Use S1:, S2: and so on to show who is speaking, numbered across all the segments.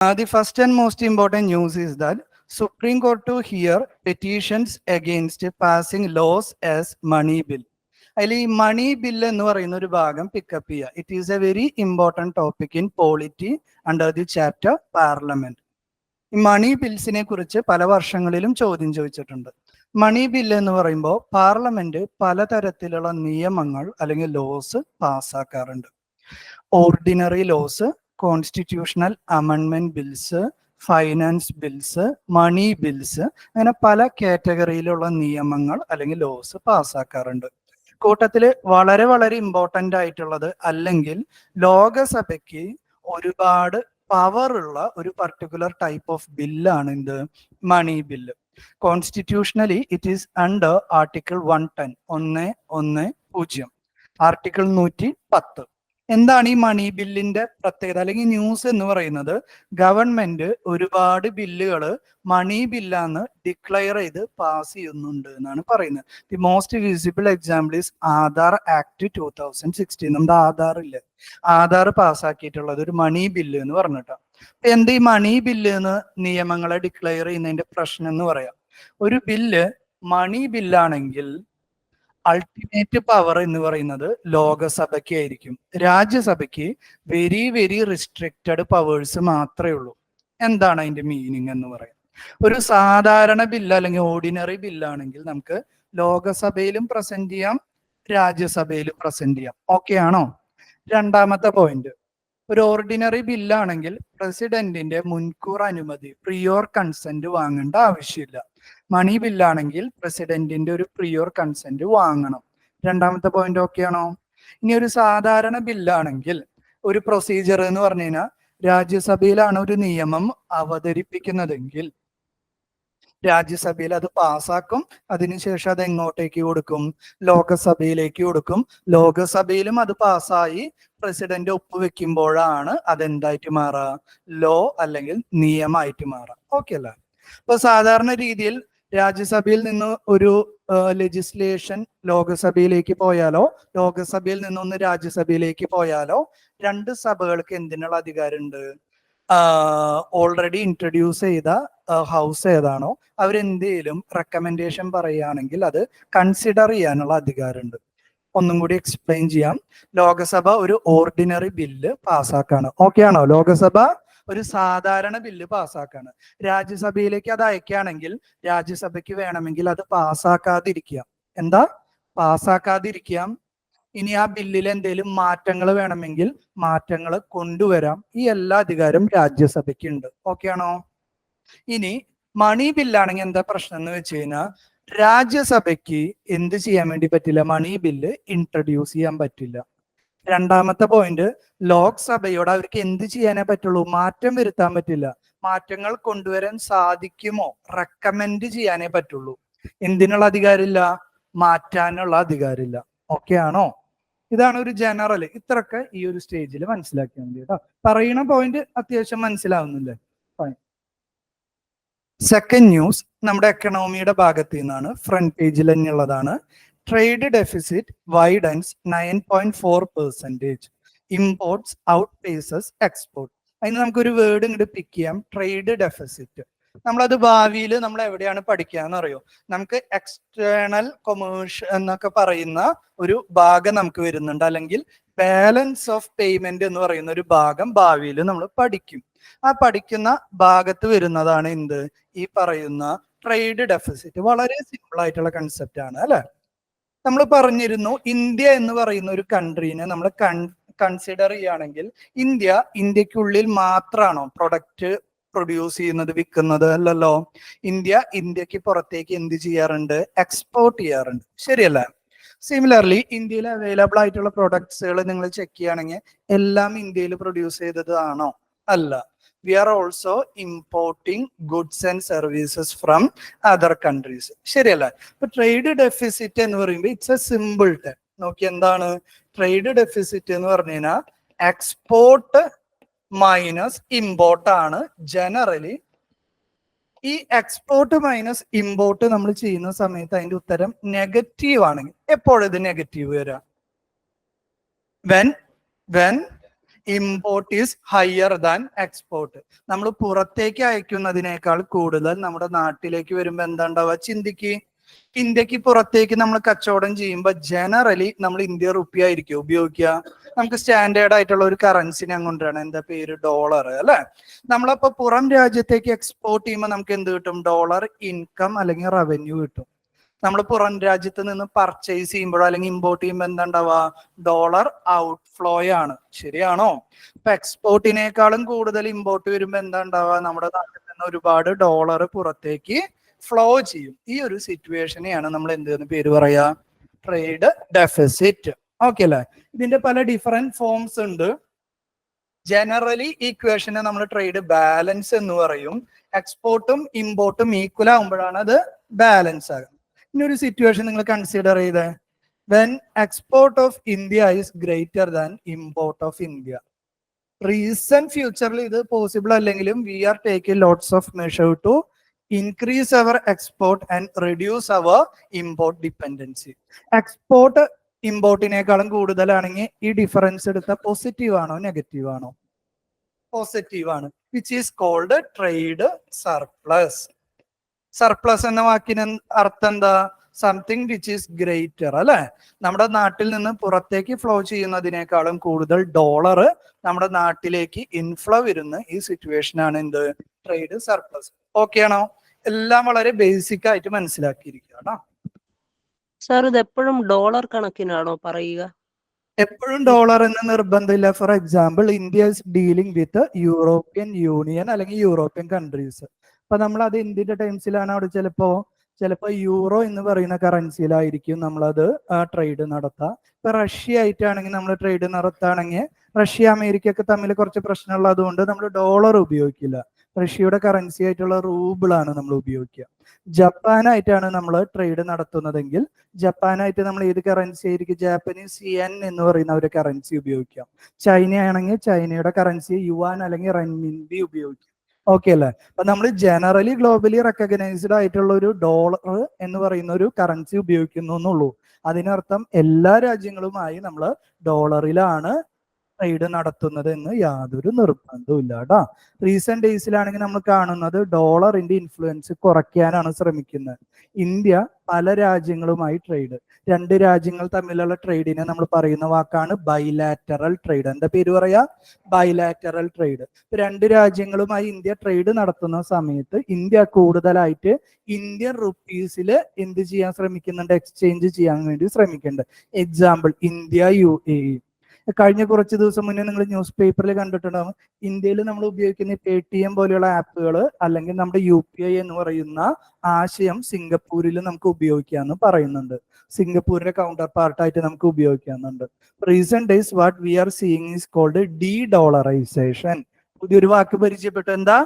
S1: The first and most important news is that Supreme Court to hear petitions against passing laws as money bill. അതിൽ ഈ മണി bill എന്ന് പറയുന്ന ഒരു ഭാഗം pick up ചെയ്യുക. It is a very important topic in polity under the chapter parliament. ഈ money ബിൽസിനെ കുറിച്ച് പല വർഷങ്ങളിലും ചോദ്യം ചോദിച്ചിട്ടുണ്ട്. മണി ബില്ല് എന്ന് പറയുമ്പോൾ പാർലമെന്റ് പലതരത്തിലുള്ള നിയമങ്ങൾ അല്ലെങ്കിൽ ലോസ് പാസ്സാക്കാറുണ്ട്. ഓർഡിനറി ലോസ്, കോൺസ്റ്റിറ്റ്യൂഷണൽ അമെൻമെന്റ് bills, finance bills, money bills, അങ്ങനെ പല കാറ്റഗറിയിലുള്ള നിയമങ്ങൾ അല്ലെങ്കിൽ ലോസ് പാസ്സാക്കാറുണ്ട്. കൂട്ടത്തിൽ വളരെ വളരെ ഇമ്പോർട്ടൻ്റ് ആയിട്ടുള്ളത് അല്ലെങ്കിൽ ലോകസഭയ്ക്ക് ഒരുപാട് പവറുള്ള ഒരു പർട്ടിക്കുലർ ടൈപ്പ് ഓഫ് ബില്ലാണ് എന്ത് money bill. Constitutionally it is under article 110 article 110. എന്താണ് ഈ മണി ബില്ലിന്റെ പ്രത്യേകത അല്ലെങ്കിൽ ന്യൂസ് എന്ന് പറയുന്നത്? ഗവൺമെന്റ് ഒരുപാട് ബില്ലുകൾ മണി ബില്ലാന്ന് ഡിക്ലെയർ ചെയ്ത് പാസ് ചെയ്യുന്നുണ്ട് എന്നാണ് പറയുന്നത്. The most visible example is Aadhaar act 2016. നമ്മുടെ ആധാർ ഇല്ലേ, ആധാർ പാസ്സാക്കിയിട്ടുള്ളത് ഒരു മണി ബില്ല് എന്ന് പറഞ്ഞിട്ടാണ്. എന്ത് ഈ മണി ബില്ല് എന്ന് നിയമങ്ങളെ ഡിക്ലെയർ ചെയ്യുന്നതിന്റെ പ്രശ്നം എന്ന് പറയാം. ഒരു ബില്ല് മണി ബില്ലാണെങ്കിൽ അൾട്ടിമേറ്റ് പവർ എന്ന് പറയുന്നത് ലോകസഭയ്ക്ക് ആയിരിക്കും. രാജ്യസഭയ്ക്ക് വെരി വെരി റിസ്ട്രിക്റ്റഡ് പവേഴ്സ് മാത്രമേ ഉള്ളൂ. എന്താണ് അതിന്റെ മീനിങ് എന്ന് പറയാം? ഒരു സാധാരണ ബില്ല് അല്ലെങ്കിൽ ഓർഡിനറി ബില്ലാണെങ്കിൽ നമുക്ക് ലോകസഭയിലും പ്രസന്റ് ചെയ്യാം, രാജ്യസഭയിലും പ്രസന്റ് ചെയ്യാം. ഓക്കെ ആണോ? രണ്ടാമത്തെ പോയിന്റ്, ഒരു ഓർഡിനറി ബില്ലാണെങ്കിൽ പ്രസിഡന്റിന്റെ മുൻകൂർ അനുമതി, പ്രിയോർ കൺസെന്റ് വാങ്ങേണ്ട ആവശ്യമില്ല. മണി ബില്ലാണെങ്കിൽ പ്രസിഡന്റിന്റെ ഒരു പ്രിയോർ കൺസെന്റ് വാങ്ങണം. രണ്ടാമത്തെ പോയിന്റ് ഓക്കെ ആണോ? ഇനി ഒരു സാധാരണ ബില്ലാണെങ്കിൽ ഒരു പ്രൊസീജിയർ എന്ന് പറഞ്ഞു കഴിഞ്ഞാൽ രാജ്യസഭയിലാണ് ഒരു നിയമം അവതരിപ്പിക്കുന്നതെങ്കിൽ രാജ്യസഭയിൽ അത് പാസ്സാക്കും, അതിനുശേഷം അത് എങ്ങോട്ടേക്ക് കൊടുക്കും? ലോകസഭയിലേക്ക് കൊടുക്കും. ലോകസഭയിലും അത് പാസ്സായി പ്രസിഡന്റ് ഒപ്പുവെക്കുമ്പോഴാണ് അതെന്തായിട്ട് മാറുക? ലോ അല്ലെങ്കിൽ നിയമമായിട്ട് മാറുക. ഓക്കെ അല്ല? ഇപ്പൊ സാധാരണ രീതിയിൽ രാജ്യസഭയിൽ നിന്ന് ഒരു ലെജിസ്ലേഷൻ ലോകസഭയിലേക്ക് പോയാലോ ലോകസഭയിൽ നിന്നൊന്ന് രാജ്യസഭയിലേക്ക് പോയാലോ രണ്ട് സഭകൾക്ക് എന്തിനുള്ള അധികാരമുണ്ട്? ഓൾറെഡി ഇൻട്രൊഡ്യൂസ് ചെയ്ത ഹൗസ് ഏതാണോ അവരെന്തേലും റെക്കമെൻഡേഷൻ പറയുകയാണെങ്കിൽ അത് കൺസിഡർ ചെയ്യാനുള്ള അധികാരമുണ്ട്. ഒന്നും കൂടി എക്സ്പ്ലെയിൻ ചെയ്യാം. ലോകസഭ ഒരു ഓർഡിനറി ബില്ല് പാസ്സാക്കാണ്. ഓക്കെ ആണോ? ലോകസഭ ഒരു സാധാരണ ബില്ല് പാസ്സാക്കാണ്. രാജ്യസഭയിലേക്ക് അത് അയക്കുകയാണെങ്കിൽ രാജ്യസഭയ്ക്ക് വേണമെങ്കിൽ അത് പാസ്സാക്കാതിരിക്കാം. എന്താ? പാസ്സാക്കാതിരിക്കാം. ഇനി ആ ബില്ലിൽ എന്തെങ്കിലും മാറ്റങ്ങൾ വേണമെങ്കിൽ മാറ്റങ്ങൾ കൊണ്ടുവരാം. ഈ എല്ലാ അധികാരവും രാജ്യസഭയ്ക്ക് ഉണ്ട്. ഓക്കെ ആണോ? ഇനി മണി ബില്ലാണെങ്കിൽ എന്താ പ്രശ്നം എന്ന് വെച്ച് കഴിഞ്ഞാൽ രാജ്യസഭയ്ക്ക് എന്ത് ചെയ്യാൻ വേണ്ടി പറ്റില്ല? മണി ബില്ല് ഇൻട്രൊഡ്യൂസ് ചെയ്യാൻ പറ്റില്ല. രണ്ടാമത്തെ പോയിന്റ്, ലോക്സഭയോട് അവർക്ക് എന്ത് ചെയ്യാനേ പറ്റുള്ളൂ? മാറ്റം വരുത്താൻ പറ്റില്ല. മാറ്റങ്ങൾ കൊണ്ടുവരാൻ സാധിക്കുമോ? റെക്കമെൻഡ് ചെയ്യാനേ പറ്റുള്ളൂ. എന്തിനുള്ള അധികാരമില്ല? മാറ്റാനുള്ള അധികാരമില്ല. ഓക്കെ ആണോ? ഇതാണ് ഒരു ജനറൽ. ഇത്രയൊക്കെ ഈ ഒരു സ്റ്റേജിൽ മനസ്സിലാക്കിയാൽ മതി കേട്ടോ. പറയുന്ന പോയിന്റ് അത്യാവശ്യം മനസ്സിലാവുന്നില്ലേ? സെക്കൻഡ് ന്യൂസ് നമ്മുടെ എക്കണോമിയുടെ ഭാഗത്ത് നിന്നാണ്, ഫ്രണ്ട് പേജിൽ തന്നെയുള്ളതാണ്. Trade deficit widens 9.4%. Imports outpaces export. അതിന് നമുക്കൊരു വേർഡ് ഇങ്ങോട്ട് പിക്ക് ചെയ്യാം, ട്രേഡ് ഡെഫിസിറ്റ്. നമ്മളത് ഭാവിയിൽ നമ്മൾ എവിടെയാണ് പഠിക്കാന്ന് അറിയോ? നമുക്ക് എക്സ്റ്റേണൽ കൊമേഴ്ഷ്യൽ എന്നൊക്കെ പറയുന്ന ഒരു ഭാഗം നമുക്ക് വരുന്നുണ്ട്, അല്ലെങ്കിൽ ബാലൻസ് ഓഫ് പേയ്മെന്റ് എന്ന് പറയുന്ന ഒരു ഭാഗം ഭാവിയിൽ നമ്മൾ പഠിക്കും. ആ പഠിക്കുന്ന ഭാഗത്ത് വരുന്നതാണ് എന്ത്? ഈ പറയുന്ന ട്രേഡ് ഡെഫിസിറ്റ്. വളരെ സിമ്പിൾ ആയിട്ടുള്ള കൺസെപ്റ്റ് ആണ് അല്ലെ? നമ്മൾ പറഞ്ഞിരുന്നു ഇന്ത്യ എന്ന് പറയുന്ന ഒരു കൺട്രീനെ നമ്മൾ കൺസിഡർ ചെയ്യുകയാണെങ്കിൽ ഇന്ത്യക്കുള്ളിൽ മാത്രമാണോ പ്രൊഡക്റ്റ് പ്രൊഡ്യൂസ് ചെയ്യുന്നത്, വിൽക്കുന്നത്? അല്ലല്ലോ. ഇന്ത്യക്ക് പുറത്തേക്ക് എന്ത് ചെയ്യാറുണ്ട്? എക്സ്പോർട്ട് ചെയ്യാറുണ്ട്. ശരിയല്ല? സിമിലർലി ഇന്ത്യയിൽ അവൈലബിൾ ആയിട്ടുള്ള പ്രൊഡക്ട്സുകൾ നിങ്ങൾ ചെക്ക് ചെയ്യുകയാണെങ്കിൽ എല്ലാം ഇന്ത്യയിൽ പ്രൊഡ്യൂസ് ചെയ്തതാണോ? അല്ല. We are also importing goods and services from other countries. ശരിയല്ല? ഇപ്പൊ ട്രേഡ് ഡെഫിസിറ്റ് എന്ന് പറയുമ്പോൾ ഇറ്റ്സ് എ സിമ്പിൾ ടേം. നോക്കി, എന്താണ് ട്രേഡ് ഡെഫിസിറ്റ് എന്ന് പറഞ്ഞു കഴിഞ്ഞാൽ എക്സ്പോർട്ട് മൈനസ് ഇമ്പോർട്ട് ആണ് ജനറലി. ഈ എക്സ്പോർട്ട് മൈനസ് ഇമ്പോർട്ട് നമ്മൾ ചെയ്യുന്ന സമയത്ത് അതിന്റെ ഉത്തരം നെഗറ്റീവ് ആണെങ്കിൽ എപ്പോഴും ഇത് നെഗറ്റീവ് വരാം? When import is higher than export. നമ്മൾ പുറത്തേക്ക് അയക്കുന്നതിനേക്കാൾ കൂടുതൽ നമ്മുടെ നാട്ടിലേക്ക് വരുമ്പോ എന്താ ഉണ്ടാവുക? ചിന്തിക്ക്. ഇന്ത്യക്ക് പുറത്തേക്ക് നമ്മൾ കച്ചവടം ചെയ്യുമ്പോൾ ജനറലി നമ്മൾ ഇന്ത്യ റുപ്പി ആയിരിക്കും ഉപയോഗിക്കുക. നമുക്ക് സ്റ്റാൻഡേർഡ് ആയിട്ടുള്ള ഒരു കറൻസിനെ കൊണ്ടുവരണം. എന്താ പേര്? ഡോളർ അല്ലെ. നമ്മളപ്പോ പുറം രാജ്യത്തേക്ക് എക്സ്പോർട്ട് ചെയ്യുമ്പോൾ നമുക്ക് എന്ത് കിട്ടും? ഡോളർ ഇൻകം അല്ലെങ്കിൽ റവന്യൂ കിട്ടും. നമ്മൾ പുറം രാജ്യത്ത് നിന്ന് പർച്ചേസ് ചെയ്യുമ്പോഴോ അല്ലെങ്കിൽ ഇമ്പോർട്ട് ചെയ്യുമ്പോൾ എന്താ ഉണ്ടാവുക? ഡോളർ ഔട്ട്ഫ്ലോ ആണ്. ശരിയാണോ? ഇപ്പൊ എക്സ്പോർട്ടിനേക്കാളും കൂടുതൽ ഇമ്പോർട്ട് വരുമ്പോ എന്താ ഉണ്ടാവുക? നമ്മുടെ നാട്ടിൽ നിന്ന് ഒരുപാട് ഡോളർ പുറത്തേക്ക് ഫ്ലോ ചെയ്യും. ഈ ഒരു സിറ്റുവേഷനെയാണ് നമ്മൾ എന്തെന്ന് പേര് പറയാ? Trade deficit. ഓക്കെ അല്ലേ? ഇതിന്റെ പല ഡിഫറെന്റ് ഫോംസ് ഉണ്ട്. ജനറലി ഇക്വേഷനെ നമ്മൾ ട്രേഡ് ബാലൻസ് എന്ന് പറയും. എക്സ്പോർട്ടും ഇമ്പോർട്ടും ഈക്വൽ ആകുമ്പോഴാണ് അത് ബാലൻസ് ആകുന്നത്. ഇനി ഒരു സിറ്റുവേഷൻ നിങ്ങൾ കൺസിഡർ ചെയ്തേ. When export of India is greater than import of India. Recent ഫ്യൂച്ചറിൽ ഇത് പോസിബിൾ അല്ലെങ്കിലും we are taking lots of measure to increase our export and reduce our import dependency. എക്സ്പോർട്ട് ഇമ്പോർട്ടിനേക്കാളും കൂടുതലാണെങ്കിൽ ഈ ഡിഫറൻസ് എടുത്ത പോസിറ്റീവ് ആണോ നെഗറ്റീവ് ആണോ? പോസിറ്റീവ് ആണ്. Which is called trade surplus. Surplus എന്ന വാക്കിന് അർത്ഥം എന്താ? സംതിങ് വിച്ച് ഈസ് ഗ്രേറ്റർ അല്ലെ. നമ്മുടെ നാട്ടിൽ നിന്ന് പുറത്തേക്ക് ഫ്ലോ ചെയ്യുന്നതിനേക്കാളും കൂടുതൽ ഡോളർ നമ്മുടെ നാട്ടിലേക്ക് ഇൻഫ്ലോ വരുന്ന ഈ സിറ്റുവേഷൻ ആണ് എന്ത്? Trade surplus. ഓക്കെ ആണോ? എല്ലാം വളരെ ബേസിക് ആയിട്ട് മനസ്സിലാക്കിയിരിക്കുക.
S2: സാർ ഇത് എപ്പോഴും ഡോളർ കണക്കിനാണോ പറയുക?
S1: എപ്പോഴും ഡോളർ എന്ന് നിർബന്ധമില്ല. For example, India is dealing with European union അല്ലെങ്കിൽ യൂറോപ്യൻ കൺട്രീസ്. അപ്പൊ നമ്മൾ അത് ഇന്ത്യയുടെ ടൈംസിലാണ്. അവിടെ ചിലപ്പോ യൂറോ എന്ന് പറയുന്ന കറൻസിയിലായിരിക്കും നമ്മളത് ട്രേഡ് നടത്താം. ഇപ്പൊ റഷ്യ ആയിട്ടാണെങ്കിൽ നമ്മൾ ട്രേഡ് നടത്തുകയാണെങ്കിൽ റഷ്യ അമേരിക്ക ഒക്കെ തമ്മിൽ കുറച്ച് പ്രശ്നമുള്ളത് കൊണ്ട് നമ്മൾ ഡോളർ ഉപയോഗിക്കില്ല. റഷ്യയുടെ കറൻസി ആയിട്ടുള്ള റൂബിളാണ് നമ്മൾ ഉപയോഗിക്കുക. ജപ്പാനായിട്ടാണ് നമ്മൾ ട്രേഡ് നടത്തുന്നതെങ്കിൽ ജപ്പാനായിട്ട് നമ്മൾ ഏത് കറൻസി ആയിരിക്കും? ജാപ്പനീസ് യെൻ എന്ന് പറയുന്ന ഒരു കറൻസി ഉപയോഗിക്കാം. ചൈന ആണെങ്കിൽ ചൈനയുടെ കറൻസി യുവാൻ അല്ലെങ്കിൽ റെൻമിൻബി ഉപയോഗിക്കാം. ഓക്കെ അല്ലേ? അപ്പൊ നമ്മൾ ജനറലി ഗ്ലോബലി റെക്കഗ്നൈസ്ഡ് ആയിട്ടുള്ള ഒരു ഡോളർ എന്ന് പറയുന്ന ഒരു കറൻസി ഉപയോഗിക്കുന്നു എന്നുള്ളൂ. അതിനർത്ഥം എല്ലാ രാജ്യങ്ങളുമായി നമ്മൾ ഡോളറിലാണ് ട്രേഡ് നടത്തുന്നത് എന്ന് യാതൊരു നിർബന്ധവും ഇല്ല കേട്ടോ. റീസെന്റ് ഡേയ്സിലാണെങ്കിൽ നമ്മൾ കാണുന്നത് ഡോളറിന്റെ ഇൻഫ്ലുവൻസ് കുറയ്ക്കാനാണ് ശ്രമിക്കുന്നത്. ഇന്ത്യ പല രാജ്യങ്ങളുമായി ട്രേഡ്, രണ്ട് രാജ്യങ്ങൾ തമ്മിലുള്ള ട്രേഡിനെ നമ്മൾ പറയുന്ന വാക്കാണ് ബൈലാറ്ററൽ ട്രേഡ്. എന്താ പേര് പറയാ? Bilateral trade. രണ്ട് രാജ്യങ്ങളുമായി ഇന്ത്യ ട്രേഡ് നടത്തുന്ന സമയത്ത് ഇന്ത്യ കൂടുതലായിട്ട് ഇന്ത്യൻ റുപ്പീസിൽ എന്ത് ചെയ്യാൻ ശ്രമിക്കുന്നുണ്ട്? എക്സ്ചേഞ്ച് ചെയ്യാൻ വേണ്ടി ശ്രമിക്കുന്നുണ്ട്. Example, India UAE. കഴിഞ്ഞ കുറച്ച് ദിവസം മുന്നേ നിങ്ങൾ ന്യൂസ് പേപ്പറിൽ കണ്ടിട്ടുണ്ടാവും, ഇന്ത്യയിൽ നമ്മൾ ഉപയോഗിക്കുന്ന Paytm പോലെയുള്ള ആപ്പുകൾ അല്ലെങ്കിൽ നമ്മുടെ UPI എന്ന് പറയുന്ന ആശയം സിംഗപ്പൂരിൽ നമുക്ക് ഉപയോഗിക്കാമെന്ന് പറയുന്നുണ്ട്. സിംഗപ്പൂരിന്റെ കൗണ്ടർ പാർട്ടായിട്ട് നമുക്ക് ഉപയോഗിക്കാറുണ്ട്. Recent days what we are seeing is called de dollarization. പുതിയൊരു വാക്ക് പരിചയപ്പെട്ടു. എന്താ?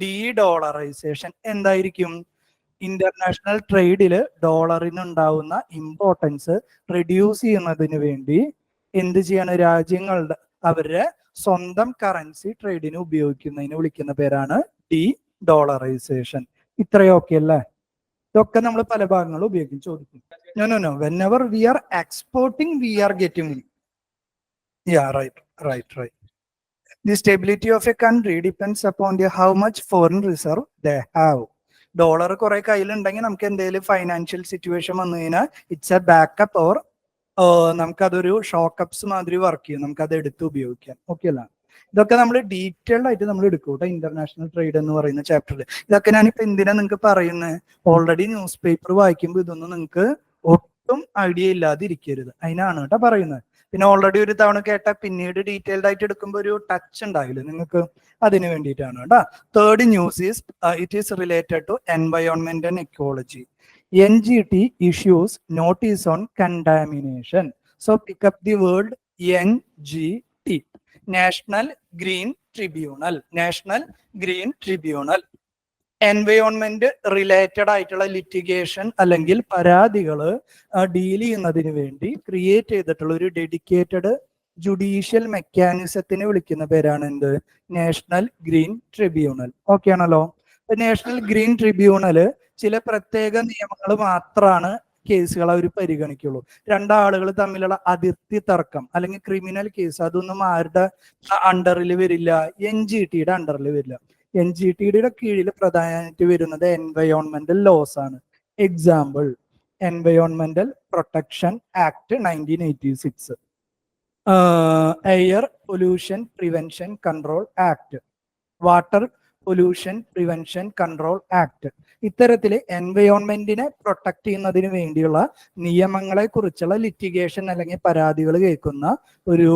S1: De dollarization. എന്തായിരിക്കും? ഇന്റർനാഷണൽ ട്രേഡില് ഡോളറിന് ഉണ്ടാവുന്ന ഇമ്പോർട്ടൻസ് റെഡ്യൂസ് ചെയ്യുന്നതിന് വേണ്ടി എന്ത് ചെയ്യാണ്? രാജ്യങ്ങളുടെ അവരുടെ സ്വന്തം കറൻസി ട്രേഡിന് ഉപയോഗിക്കുന്നതിന് വിളിക്കുന്ന പേരാണ് ഡി ഡോളറൈസേഷൻ. ഇത്രയൊക്കെ അല്ലേ? ഇതൊക്കെ നമ്മൾ പല ഭാഗങ്ങളും ഉപയോഗിക്കും. ചോദിക്കും, no whenever we are exporting we are getting. Yeah, right. The stability of a country depends upon how much foreign reserve they have. Dollar കുറെ കയ്യിലുണ്ടെങ്കിൽ നമുക്ക് എന്തെങ്കിലും ഫൈനാൻഷ്യൽ സിറ്റുവേഷൻ വന്നു കഴിഞ്ഞാൽ ഇറ്റ്സ് എ ബാക്കപ്പ് ഓർ നമുക്കതൊരു ഷോക്കപ്സ് മാതിരി വർക്ക് ചെയ്യും. നമുക്കത് എടുത്ത് ഉപയോഗിക്കാം. ഓക്കെ അല്ല? ഇതൊക്കെ നമ്മൾ ഡീറ്റെയിൽഡ് ആയിട്ട് നമ്മൾ എടുക്കും കേട്ടോ ഇന്റർനാഷണൽ ട്രേഡ് എന്ന് പറയുന്ന ചാപ്റ്ററിൽ. ഇതൊക്കെ ഞാനിപ്പോ എന്തിനാ നിങ്ങൾക്ക് പറയുന്നത്? ഓൾറെഡി ന്യൂസ് പേപ്പർ വായിക്കുമ്പോൾ ഇതൊന്നും നിങ്ങൾക്ക് ഒട്ടും ഐഡിയ ഇല്ലാതിരിക്കരുത്, അതിനാണ് കേട്ടോ പറയുന്നത്. പിന്നെ ഓൾറെഡി ഒരു തവണ കേട്ട പിന്നീട് ഡീറ്റെയിൽഡ് ആയിട്ട് എടുക്കുമ്പോൾ ഒരു ടച്ച് ഉണ്ടാവില്ല നിങ്ങൾക്ക്, അതിന് വേണ്ടിയിട്ടാണ് കേട്ടോ. Third news is it is related to environment and ecology. NGT issues notice on contamination. So pick up the word NGT. National Green Tribunal. National Green Tribunal. Environment related ആയിട്ടുള്ള litigation അല്ലെങ്കിൽ പരാതികൾ deal ചെയ്യുന്നതിന് വേണ്ടി create ചെയ്തിട്ടുള്ള ഒരു dedicated judicial മെക്കാനിസത്തിനെ വിളിക്കുന്ന പേരാണ് എന്ത്? National green tribunal. ഓക്കെ ആണല്ലോ? നാഷണൽ ഗ്രീൻ ട്രിബ്യൂണല് ചില പ്രത്യേക നിയമങ്ങൾ മാത്രമാണ് കേസുകൾ അവർ പരിഗണിക്കുള്ളൂ. രണ്ടാളുകൾ തമ്മിലുള്ള അതിർത്തി തർക്കം അല്ലെങ്കിൽ ക്രിമിനൽ കേസ് അതൊന്നും ആരുടെ അണ്ടറിൽ വരില്ല, NGTയുടെ അണ്ടറിൽ വരില്ല. NGTയുടെ കീഴിൽ പ്രധാനമായിട്ട് വരുന്നത് എൻവയോൺമെന്റൽ ലോസ് ആണ്. എക്സാമ്പിൾ എൻവയോൺമെന്റൽ protection act 1986, air pollution prevention control act, water pollution prevention control act. ഇത്തരത്തില് എൻവയോൺമെന്റിനെ പ്രൊട്ടക്ട് ചെയ്യുന്നതിന് വേണ്ടിയുള്ള നിയമങ്ങളെ കുറിച്ചുള്ള ലിറ്റിഗേഷൻ അല്ലെങ്കിൽ പരാതികൾ കേൾക്കുന്ന ഒരു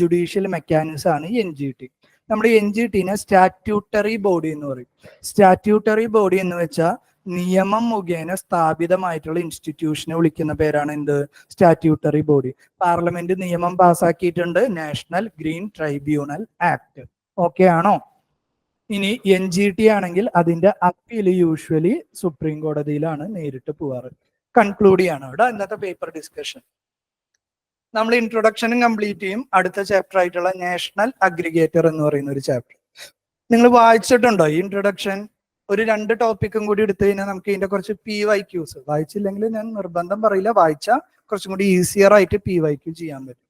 S1: ജുഡീഷ്യൽ മെക്കാനിസം ആണ് NGT. നമ്മുടെ NGTനെ സ്റ്റാറ്റ്യൂട്ടറി ബോഡി എന്ന് പറയും. സ്റ്റാറ്റ്യൂട്ടറി ബോഡി എന്ന് വെച്ചാൽ നിയമം മുഖേന സ്ഥാപിതമായിട്ടുള്ള ഇൻസ്റ്റിറ്റ്യൂഷനെ വിളിക്കുന്ന പേരാണ് എന്ത്? Statutory body. പാർലമെന്റ് നിയമം പാസ്സാക്കിയിട്ടുണ്ട്, national green tribunal act. Okay ആണോ? ഇനി NGT ആണെങ്കിൽ അതിന്റെ അപ്പീൽ യൂഷ്വലി സുപ്രീം കോടതിയിലാണ് നേരിട്ട് പോവാറ്. കൺക്ലൂഡ് ചെയ്യാണ് ഇവിടെ ഇന്നത്തെ പേപ്പർ ഡിസ്കഷൻ. നമ്മൾ ഇൻട്രൊഡക്ഷനും കംപ്ലീറ്റ് ചെയ്യും. അടുത്ത ചാപ്റ്റർ ആയിട്ടുള്ള നാഷണൽ അഗ്രിഗേറ്റർ എന്ന് പറയുന്ന ഒരു ചാപ്റ്റർ നിങ്ങൾ വായിച്ചിട്ടുണ്ടോ? ഈ ഇൻട്രൊഡക്ഷൻ ഒരു 2 ടോപ്പിക്കും കൂടി എടുത്തു കഴിഞ്ഞാൽ നമുക്ക് ഇതിന്റെ കുറച്ച് PYQs, വായിച്ചില്ലെങ്കിൽ ഞാൻ നിർബന്ധം പറയില്ല, വായിച്ചാൽ കുറച്ചും കൂടി ഈസിയർ ആയിട്ട് PYQ ചെയ്യാൻ പറ്റും.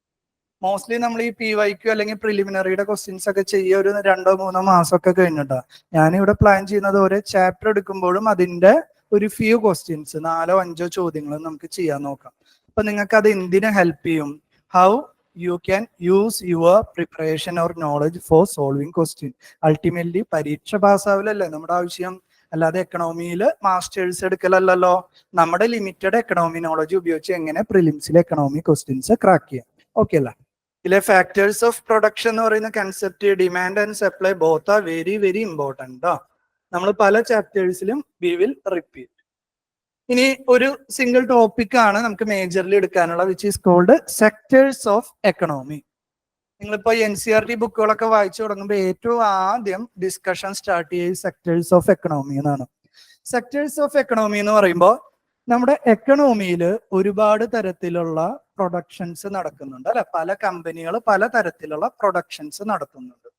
S1: മോസ്റ്റ്ലി നമ്മൾ ഈ PYQ അല്ലെങ്കിൽ പ്രിലിമിനറിയുടെ ക്വസ്റ്റ്യൻസ് ഒക്കെ ചെയ്യുക ഒരു 2-3 മാസമൊക്കെ കഴിഞ്ഞിട്ടാണ്. ഞാനിവിടെ പ്ലാൻ ചെയ്യുന്നത് ഓരോ ചാപ്റ്റർ എടുക്കുമ്പോഴും അതിന്റെ ഒരു ഫ്യൂ ക്വസ്റ്റ്യൻസ് 4-5 ചോദ്യങ്ങൾ നമുക്ക് ചെയ്യാൻ നോക്കാം. അപ്പൊ നിങ്ങൾക്ക് അത് എന്തിനെ ഹെൽപ്പ് ചെയ്യും? How you can use your preparation or knowledge for solving question. Ultimately പരീക്ഷ പാസ്സാവില്ലല്ലേ നമ്മുടെ ആവശ്യം, അല്ലാതെ എക്കണോമിയിൽ മാസ്റ്റേഴ്സ് എടുക്കലല്ലോ. നമ്മുടെ ലിമിറ്റഡ് എക്കണോമി നോളജ് ഉപയോഗിച്ച് എങ്ങനെ പ്രിലിംസിലെ എക്കണോമി ക്വസ്റ്റ്യൻസ് ക്രാക്ക് ചെയ്യാം. ഓക്കെ അല്ല? ഇതിലെ ഫാക്ടേഴ്സ് ഓഫ് പ്രൊഡക്ഷൻ എന്ന് പറയുന്ന concept, demand and supply both are very very important. നമ്മൾ പല ചാപ്റ്റേഴ്സിലും വി വിൽ റിപ്പീറ്റ്. ഇനി ഒരു സിംഗിൾ ടോപ്പിക് ആണ് നമുക്ക് മേജർലി എടുക്കാനുള്ള, which is called sectors of economy. നിങ്ങളിപ്പോ NCERT ബുക്കുകളൊക്കെ വായിച്ചു തുടങ്ങുമ്പോൾ ഏറ്റവും ആദ്യം ഡിസ്കഷൻ സ്റ്റാർട്ട് ചെയ്യുക സെക്ടേഴ്സ് ഓഫ് എക്കണോമി എന്നാണ്. സെക്ടേഴ്സ് ഓഫ് എക്കണോമി എന്ന് പറയുമ്പോൾ നമ്മുടെ എക്കണോമിയിൽ ഒരുപാട് തരത്തിലുള്ള പ്രൊഡക്ഷൻസ് നടക്കുന്നുണ്ട് അല്ലെ. പല കമ്പനികൾ പല തരത്തിലുള്ള പ്രൊഡക്ഷൻസ് നടത്തുന്നുണ്ട്.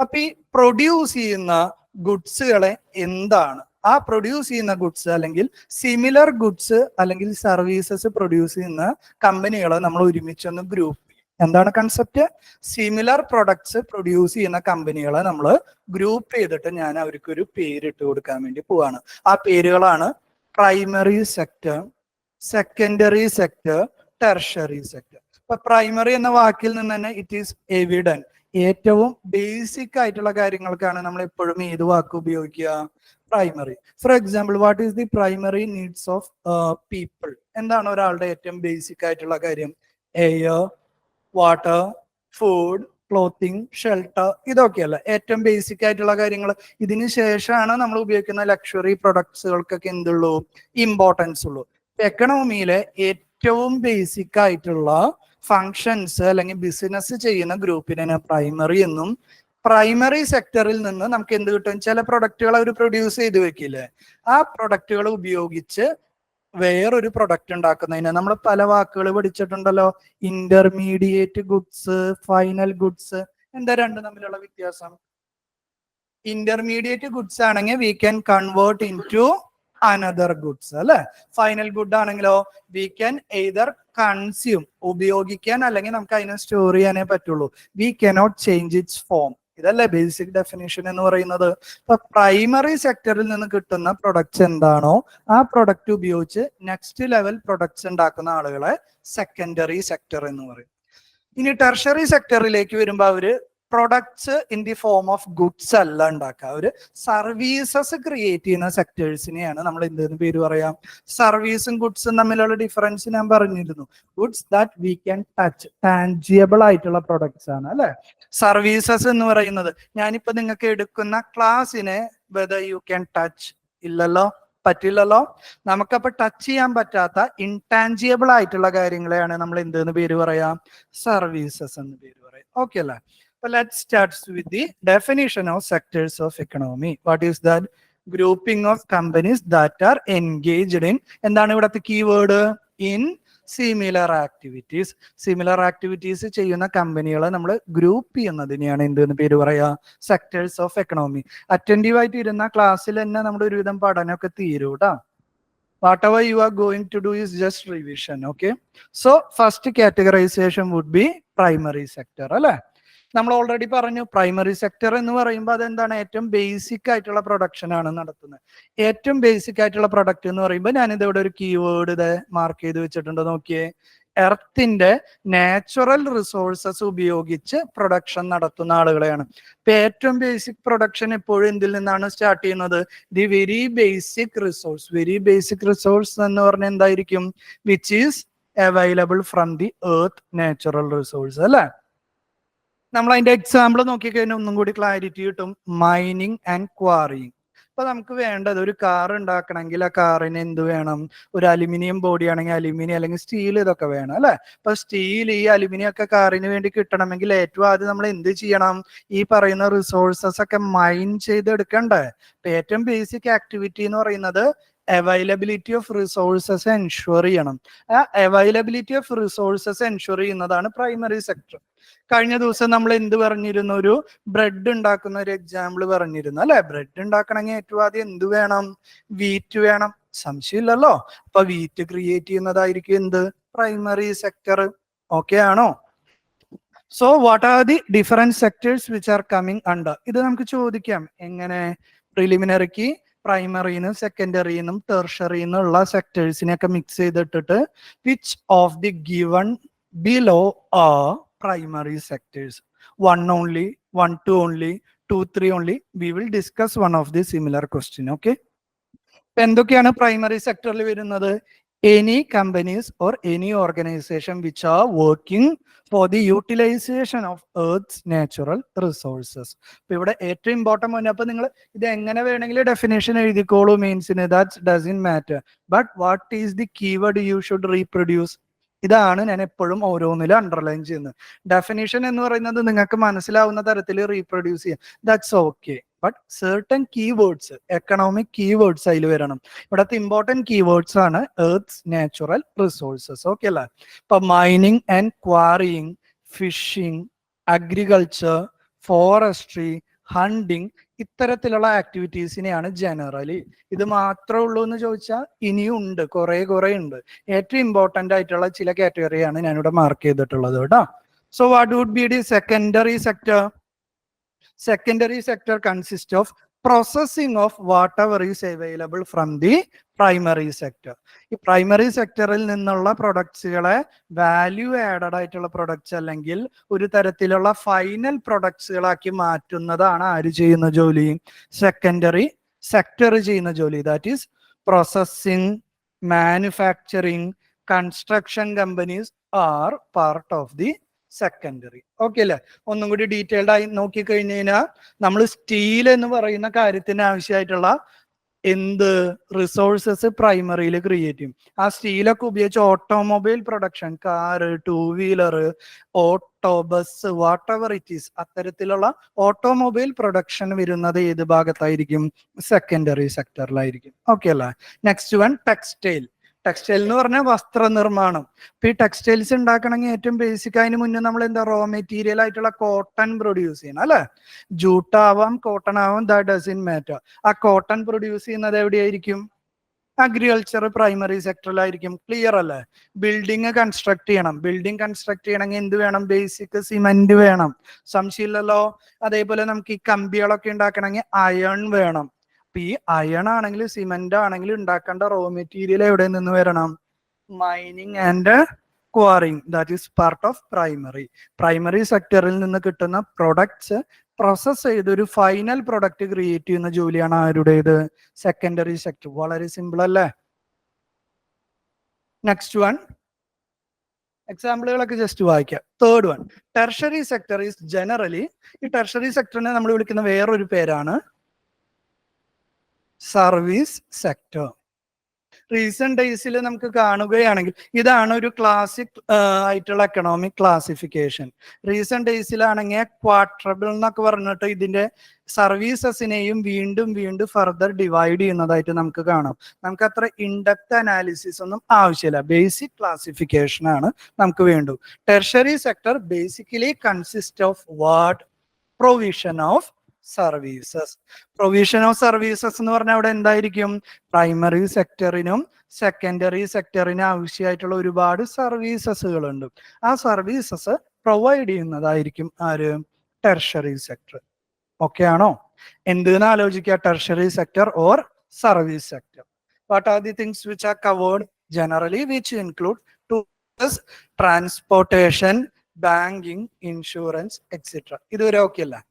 S1: അപ്പൊ ഈ പ്രൊഡ്യൂസ് ചെയ്യുന്ന ഗുഡ്സുകളെ എന്താണ്, ആ പ്രൊഡ്യൂസ് ചെയ്യുന്ന ഗുഡ്സ് അല്ലെങ്കിൽ സിമിലർ ഗുഡ്സ് അല്ലെങ്കിൽ സർവീസസ് പ്രൊഡ്യൂസ് ചെയ്യുന്ന കമ്പനികളെ നമ്മൾ ഒരുമിച്ചൊന്ന് ഗ്രൂപ്പ് ചെയ്യും. എന്താണ് കൺസെപ്റ്റ്? സിമിലർ പ്രൊഡക്ട്സ് പ്രൊഡ്യൂസ് ചെയ്യുന്ന കമ്പനികളെ നമ്മൾ ഗ്രൂപ്പ് ചെയ്തിട്ട് ഞാൻ അവർക്കൊരു പേരിട്ട് കൊടുക്കാൻ വേണ്ടി പോവാണ്. ആ പേരുകളാണ് primary sector, secondary sector, tertiary sector. അപ്പൊ പ്രൈമറി എന്ന വാക്കിൽ നിന്ന് തന്നെ ഇറ്റ് ഈസ് എവിഡന്റ്, ഏറ്റവും ബേസിക് ആയിട്ടുള്ള കാര്യങ്ങൾക്കാണ് നമ്മൾ എപ്പോഴും ഏത് വാക്ക് ഉപയോഗിക്കുക? Primary. For example, what is the primary needs of people? എന്താണ് ഒരാളുടെ ഏറ്റവും ബേസിക് ആയിട്ടുള്ള കാര്യം? Air, water, food, clothing, shelter, ഇതൊക്കെയല്ല ഏറ്റവും ബേസിക് ആയിട്ടുള്ള കാര്യങ്ങൾ. ഇതിന് ശേഷമാണ് നമ്മൾ ഉപയോഗിക്കുന്ന ലക്ഷറി പ്രൊഡക്ട്സുകൾക്കൊക്കെ എന്തുള്ളൂ? ഇമ്പോർട്ടൻസ് ഉള്ളൂ. എക്കണോമിയിലെ ഏറ്റവും ബേസിക് ആയിട്ടുള്ള ഫങ്ഷൻസ് അല്ലെങ്കിൽ ബിസിനസ് ചെയ്യുന്ന ഗ്രൂപ്പിനെ പ്രൈമറി എന്നും, പ്രൈമറി സെക്ടറിൽ നിന്ന് നമുക്ക് എന്ത് കിട്ടും? ചില പ്രൊഡക്റ്റുകൾ അവർ പ്രൊഡ്യൂസ് ചെയ്ത് വെക്കില്ലേ, ആ പ്രൊഡക്റ്റുകൾ ഉപയോഗിച്ച് വേറൊരു പ്രൊഡക്റ്റ് ഉണ്ടാക്കുന്നതിന് നമ്മൾ പല വാക്കുകൾ പഠിച്ചിട്ടുണ്ടല്ലോ. Intermediate goods, final goods. എന്താ രണ്ടും തമ്മിലുള്ള വ്യത്യാസം? ഇന്റർമീഡിയറ്റ് ഗുഡ്സ് ആണെങ്കിൽ we can convert into another goods അല്ലെ. ഫൈനൽ ഗുഡ് ആണെങ്കിലോ വി ക്യാൻ എയ്തർ കൺസ്യൂം, ഉപയോഗിക്കാൻ, അല്ലെങ്കിൽ നമുക്ക് അതിനെ സ്റ്റോർ ചെയ്യാനേ പറ്റുള്ളൂ. We cannot change its form. ഇതല്ലേ ബേസിക് ഡെഫിനേഷൻ എന്ന് പറയുന്നത്. ഇപ്പൊ പ്രൈമറി സെക്ടറിൽ നിന്ന് കിട്ടുന്ന പ്രൊഡക്ട്സ് എന്താണോ ആ പ്രൊഡക്റ്റ് ഉപയോഗിച്ച് നെക്സ്റ്റ് ലെവൽ പ്രൊഡക്ട്സ് ഉണ്ടാക്കുന്ന ആളുകളെ സെക്കൻഡറി സെക്ടർ എന്ന് പറയും. ഇനി ടെർഷറി സെക്ടറിലേക്ക് വരുമ്പോൾ അവര് products in the form of goods അല്ല ഉണ്ടാക്കുക, അവര് സർവീസസ് ക്രിയേറ്റ് ചെയ്യുന്ന സെക്ടേഴ്സിനെയാണ് നമ്മൾ എന്തെന്ന് പേര് പറയാം? സർവീസും ഗുഡ്സും തമ്മിലുള്ള ഡിഫറൻസ് ഞാൻ പറഞ്ഞിരുന്നു. Goods that we can touch, tangible ആയിട്ടുള്ള പ്രൊഡക്ട്സ് ആണ് അല്ലെ. സർവീസസ് എന്ന് പറയുന്നത് ഞാനിപ്പോ നിങ്ങൾക്ക് എടുക്കുന്ന ക്ലാസ്സിനെ വെദർ യു ക്യാൻ ടച്ച്, ഇല്ലല്ലോ, പറ്റില്ലല്ലോ. നമുക്കപ്പോ ടച്ച് ചെയ്യാൻ പറ്റാത്ത ഇൻടാൻജിയബിൾ ആയിട്ടുള്ള കാര്യങ്ങളെയാണ് നമ്മൾ എന്തെന്ന് പേര് പറയാം? സർവീസസ് എന്ന് പേര് പറയാം. ഓക്കെ അല്ലേ? Let's start with the definition of sectors of economy. What is that? Grouping of companies that are engaged in, എന്താണ് ഇവിടുത്തെ keyword? In similar activities. Similar activities ചെയ്യുന്ന കമ്പനികളെ നമ്മൾ ഗ്രൂപ്പ് ചെയ്യുന്നതിനെയാണ് എന്തെന്ന് പേര് പറയാ? Sectors of economy. അറ്റൻറ്റീവ് ആയിട്ട് ഇരുന്ന ക്ലാസ്സിൽ തന്നെ നമ്മുടെ ഒരുവിധം പഠനമൊക്കെ തീരും കേട്ടോ. Whatever you are going to do is just revision. Okay. So first categorization would be primary sector. അല്ലേ? നമ്മൾ ഓൾറെഡി പറഞ്ഞു പ്രൈമറി സെക്ടർ എന്ന് പറയുമ്പോൾ അതെന്താണ്? ഏറ്റവും ബേസിക് ആയിട്ടുള്ള പ്രൊഡക്ഷൻ ആണ് നടത്തുന്നത്. ഏറ്റവും ബേസിക് ആയിട്ടുള്ള പ്രൊഡക്റ്റ് എന്ന് പറയുമ്പോൾ ഞാനിത് ഇവിടെ ഒരു കീവേഡ് ഇത് മാർക്ക് ചെയ്ത് വെച്ചിട്ടുണ്ട്. നോക്കിയേ, എർത്തിന്റെ നാച്ചുറൽ റിസോഴ്സസ് ഉപയോഗിച്ച് പ്രൊഡക്ഷൻ നടത്തുന്ന ആളുകളെയാണ്. ഇപ്പൊ ഏറ്റവും ബേസിക് പ്രൊഡക്ഷൻ എപ്പോഴും എന്തിൽ നിന്നാണ് സ്റ്റാർട്ട് ചെയ്യുന്നത്? The very basic resource. Very basic resource എന്ന് പറഞ്ഞാൽ എന്തായിരിക്കും? Which is available from the earth natural resource. അല്ലെ? നമ്മൾ അതിന്റെ എക്സാമ്പിൾ നോക്കിക്കഴിഞ്ഞാൽ ഒന്നും കൂടി ക്ലാരിറ്റി കിട്ടും. Mining and quarrying. ഇപ്പൊ നമുക്ക് വേണ്ടത് ഒരു കാർ ഉണ്ടാക്കണമെങ്കിൽ ആ കാറിന് എന്ത് വേണം? ഒരു അലുമിനിയം ബോഡി ആണെങ്കിൽ അലുമിനിയം, അല്ലെങ്കിൽ സ്റ്റീൽ, ഇതൊക്കെ വേണം. അല്ലെ? ഇപ്പൊ സ്റ്റീൽ, ഈ അലുമിനിയം ഒക്കെ കാറിന് വേണ്ടി കിട്ടണമെങ്കിൽ ഏറ്റവും ആദ്യം നമ്മൾ എന്ത് ചെയ്യണം? ഈ പറയുന്ന റിസോഴ്സസ് ഒക്കെ മൈൻ ചെയ്തെടുക്കണ്ടേ? ഇപ്പൊ ഏറ്റവും ബേസിക് ആക്ടിവിറ്റി എന്ന് പറയുന്നത് അവൈലബിലിറ്റി ഓഫ് റിസോഴ്സസ് എൻഷുർ ചെയ്യണം. ആ അവൈലബിലിറ്റി ഓഫ് റിസോഴ്സസ് എൻഷുർ ചെയ്യുന്നതാണ് പ്രൈമറി സെക്ടർ. കഴിഞ്ഞ ദിവസം നമ്മൾ എന്ത് പറഞ്ഞിരുന്നു? ഒരു ബ്രെഡ് ഉണ്ടാക്കുന്ന ഒരു എക്സാമ്പിൾ പറഞ്ഞിരുന്നു. അല്ലെ? ബ്രെഡ് ഉണ്ടാക്കണമെങ്കിൽ ഏറ്റവും ആദ്യം എന്ത് വേണം? വീറ്റ് വേണം. സംശയമില്ലല്ലോ. അപ്പൊ വീറ്റ് ക്രിയേറ്റ് ചെയ്യുന്നതായിരിക്കും എന്ത്? Primary sector. ഓക്കെ ആണോ? So what are the different sectors which are coming under? ഇത് നമുക്ക് ചോദിക്കാം. എങ്ങനെ? പ്രിലിമിനറിക്ക് പ്രൈമറിന്നും സെക്കൻഡറിന്നും ടെർഷറിന്നുള്ള സെക്ടേഴ്സിനെയൊക്കെ മിക്സ് ചെയ്തിട്ടിട്ട് which of the given below are primary sectors? One only, 1, 2 only, 2, 3 only. We will discuss one of the similar question. Okay. എന്തൊക്കെയാണ് പ്രൈമറി സെക്ടറിൽ വരുന്നത്? Any companies or any organization which are working for the utilization of Earth's natural resources. ഇപ്പൊ ഇവിടെ ഏറ്റവും important ആണ്. അപ്പൊ നിങ്ങൾ ഇത് എങ്ങനെ വേണമെങ്കിലും ഡെഫിനേഷൻ എഴുതിക്കോളൂ, മീൻസിന് that doesn't matter. But what is the keyword you should reproduce? ഇതാണ് ഞാൻ എപ്പോഴും ഓരോന്നിലും അണ്ടർലൈൻ ചെയ്യുന്നത്. ഡെഫിനിഷൻ എന്ന് പറയുന്നത് നിങ്ങൾക്ക് മനസ്സിലാവുന്ന തരത്തിൽ റീപ്രൊഡ്യൂസ് ചെയ്യാം. That's okay. But certain keywords, economic keywords അതിൽ വരണം. ഇവിടുത്തെ ഇമ്പോർട്ടന്റ് കീവേഡ്സ് ആണ് എർത്ത് നാച്ചുറൽ റിസോഴ്സസ്. ഓക്കെ അല്ലേ? ഇപ്പൊ mining and quarrying, fishing, agriculture, forestry, hunting, ഇത്തരത്തിലുള്ള ആക്ടിവിറ്റീസിനെയാണ് ജനറലി. ഇത് മാത്രമേ ഉള്ളൂ എന്ന് ചോദിച്ചാൽ ഇനിയും ഉണ്ട്, കുറെ ഉണ്ട്. ഏറ്റവും ഇമ്പോർട്ടന്റ് ആയിട്ടുള്ള ചില കാറ്റഗറിയാണ് ഞാനിവിടെ മാർക്ക് ചെയ്തിട്ടുള്ളത് കേട്ടോ. So what would be the secondary sector? Secondary sector consists of processing of whatever is available from the primary sector. ഈ പ്രൈമറി സെക്ടറിൽ നിന്നുള്ള പ്രൊഡക്ട്സുകളെ വാല്യൂ ആഡഡ് ആയിട്ടുള്ള പ്രൊഡക്ട്സ് അല്ലെങ്കിൽ ഒരു തരത്തിലുള്ള ഫൈനൽ പ്രൊഡക്ട്സുകളാക്കി മാറ്റുന്നതാണ് ആര് ചെയ്യുന്ന ജോലി? സെക്കൻഡറി സെക്ടർ ചെയ്യുന്ന ജോലി. That is processing, manufacturing, construction companies are part of the secondary. Okay അല്ലേ? ഒന്നും കൂടി ഡീറ്റെയിൽഡ് ആയി നോക്കിക്കഴിഞ്ഞു കഴിഞ്ഞാൽ നമ്മൾ സ്റ്റീൽ എന്ന് പറയുന്ന കാര്യത്തിന് ആവശ്യമായിട്ടുള്ള എന്ത് റിസോഴ്സസ് പ്രൈമറിയിൽ ക്രിയേറ്റ് ചെയ്യും. ആ സ്റ്റീലൊക്കെ ഉപയോഗിച്ച് automobile production, car, two wheeler, auto, bus, what ever it is, അത്തരത്തിലുള്ള ഓട്ടോമൊബൈൽ പ്രൊഡക്ഷൻ വരുന്നത് ഏത് ഭാഗത്തായിരിക്കും? സെക്കൻഡറി സെക്ടറിലായിരിക്കും. ഓക്കെ അല്ലേ? Next one textile. ടെക്സ്റ്റൈൽ എന്ന് പറഞ്ഞാൽ വസ്ത്രനിർമ്മാണം. ഇപ്പൊ ഈ ടെക്സ്റ്റൈൽസ് ഉണ്ടാക്കണമെങ്കിൽ ഏറ്റവും ബേസിക് അതിന് മുന്നേ നമ്മൾ എന്താ റോ മെറ്റീരിയൽ ആയിട്ടുള്ള കോട്ടൺ പ്രൊഡ്യൂസ് ചെയ്യണം. അല്ലെ? ജൂട്ട് ആവാം, കോട്ടൺ ആവാം, ദാറ്റ് ഡസന്റ് മാറ്റർ. ആ കോട്ടൺ പ്രൊഡ്യൂസ് ചെയ്യുന്നത് എവിടെയായിരിക്കും? അഗ്രികൾച്ചർ പ്രൈമറി സെക്ടറിലായിരിക്കും. ക്ലിയർ അല്ലേ? ബിൽഡിംഗ് കൺസ്ട്രക്ട് ചെയ്യണം. ബിൽഡിംഗ് കൺസ്ട്രക്ട് ചെയ്യണമെങ്കിൽ എന്ത് വേണം? ബേസിക് സിമെന്റ് വേണം. സംശയമില്ലല്ലോ. അതേപോലെ നമുക്ക് ഈ കമ്പികളൊക്കെ ഉണ്ടാക്കണമെങ്കിൽ അയൺ വേണം. ഈ അയൺ ആണെങ്കിലും സിമെന്റ് ആണെങ്കിലും ഉണ്ടാക്കേണ്ട റോ മെറ്റീരിയൽ എവിടെ നിന്ന് വരണം? Mining and quarrying. That is part of primary. Primary സെക്ടറിൽ നിന്ന് കിട്ടുന്ന പ്രൊഡക്ട്സ് പ്രോസസ് ചെയ്ത് ഒരു ഫൈനൽ പ്രൊഡക്റ്റ് ക്രിയേറ്റ് ചെയ്യുന്ന ജോലിയാണ് ആരുടേത്? Secondary sector. വളരെ സിമ്പിൾ അല്ലേ? നെക്സ്റ്റ് വൺ എക്സാമ്പിളുകളൊക്കെ ജസ്റ്റ് വായിക്കാം. Third one tertiary sector is generally, ഈ ടെർഷറി സെക്ടറിനെ നമ്മൾ വിളിക്കുന്ന വേറൊരു പേരാണ് സർവീസ് സെക്ടർ. റീസെന്റ് ഡേയ്സിൽ നമുക്ക് കാണുകയാണെങ്കിൽ ഇതാണ് ഒരു ക്ലാസിക് ആയിട്ടുള്ള എക്കണോമിക് ക്ലാസിഫിക്കേഷൻ. റീസെന്റ് ഡേയ്സിലാണെങ്കിൽ ക്വാർട്ടറബിൾ എന്നൊക്കെ പറഞ്ഞിട്ട് ഇതിന്റെ സർവീസസിനെയും വീണ്ടും ഫർദർ ഡിവൈഡ് ചെയ്യുന്നതായിട്ട് നമുക്ക് കാണാം. നമുക്ക് അത്ര ഇൻഡെപ്ത് അനാലിസിസ് ഒന്നും ആവശ്യമില്ല. ബേസിക് ക്ലാസിഫിക്കേഷൻ ആണ് നമുക്ക് വേണ്ടു. Tertiary sector basically consist of what? Provision of services. Provision of services എന്ന് പറഞ്ഞാൽ അവിടെ എന്തായിരിക്കും? പ്രൈമറി സെക്ടറിനും സെക്കൻഡറി സെക്ടറിനും ആവശ്യമായിട്ടുള്ള ഒരുപാട് സർവീസസുകളുണ്ട്. ആ സർവീസസ് പ്രൊവൈഡ് ചെയ്യുന്നതായിരിക്കും ആര്? Tertiary sector. ഓക്കെ ആണോ? എന്തെന്ന് ആലോചിക്കുക? Tertiary sector or service sector. What are the things which are covered generally, which include tourism, transportation, banking, insurance etcetera. ഇതുവരെ ഓക്കെ അല്ല?